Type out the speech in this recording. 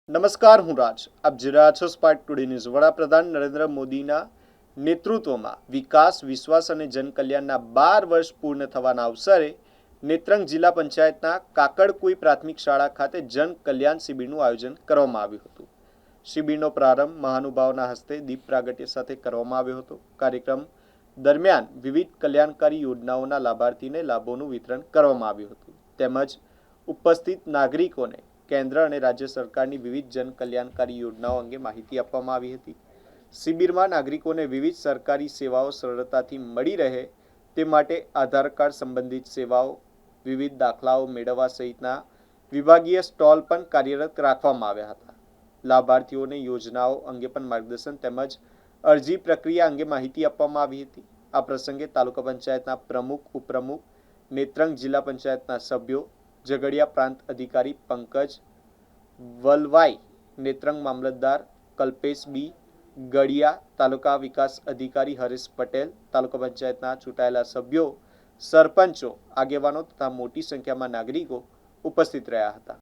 નમસ્કાર, હું રાજ. આપ જોઈ રહ્યા છો સ્પાર્ક ટુડે ન્યૂઝ. વડાપ્રધાન નરેન્દ્ર મોદીના નેતૃત્વમાં વિકાસ, વિશ્વાસ અને જનકલ્યાણના 12 વર્ષ પૂર્ણ થવાના અવસરે નેત્રંગ જિલ્લા પંચાયતના કાકડકુઈ પ્રાથમિક શાળા ખાતે જન કલ્યાણ શિબિરનું આયોજન કરવામાં આવ્યું હતું. શિબિરનો પ્રારંભ મહાનુભાવોના હસ્તે દીપ પ્રાગટ્ય સાથે કરવામાં આવ્યો હતો. કાર્યક્રમ દરમિયાન વિવિધ કલ્યાણકારી યોજનાઓના લાભાર્થીને લાભોનું વિતરણ કરવામાં આવ્યું હતું. તેમજ ઉપસ્થિત નાગરિકોને કેન્દ્ર અને રાજ્ય સરકારની વિવિધ જન કલ્યાણકારી યોજનાઓ અંગે માહિતી આપવામાં આવી હતી. શિબિરમાં નાગરિકોને વિવિધ સરકારી સેવાઓ સરળતાથી મળી રહે તે માટે આધાર કાર્ડ સંબંધિત સેવાઓ, વિવિધ દાખલાઓ મેળવવા સહિતના વિભાગીય સ્ટોલ પણ કાર્યરત રાખવામાં આવ્યા હતા. લાભાર્થીઓને યોજનાઓ અંગે પણ માર્ગદર્શન તેમજ અરજી પ્રક્રિયા અંગે માહિતી આપવામાં આવી હતી. આ પ્રસંગે તાલુકા પંચાયતના પ્રમુખ, ઉપપ્રમુખ, નેત્રંગ જિલ્લા પંચાયતના સભ્યો, ઝઘડિયા પ્રાંત અધિકારી પંકજ વલવાઈ, નેત્રંગ મામલતદાર કલ્પેશ બી ગડિયા, તાલુકા વિકાસ અધિકારી હરેશ પટેલ, તાલુકા પંચાયતના ચૂંટાયેલા સભ્યો, સરપંચો, આગેવાનો તથા મોટી સંખ્યામાં નાગરિકો ઉપસ્થિત રહ્યા હતા.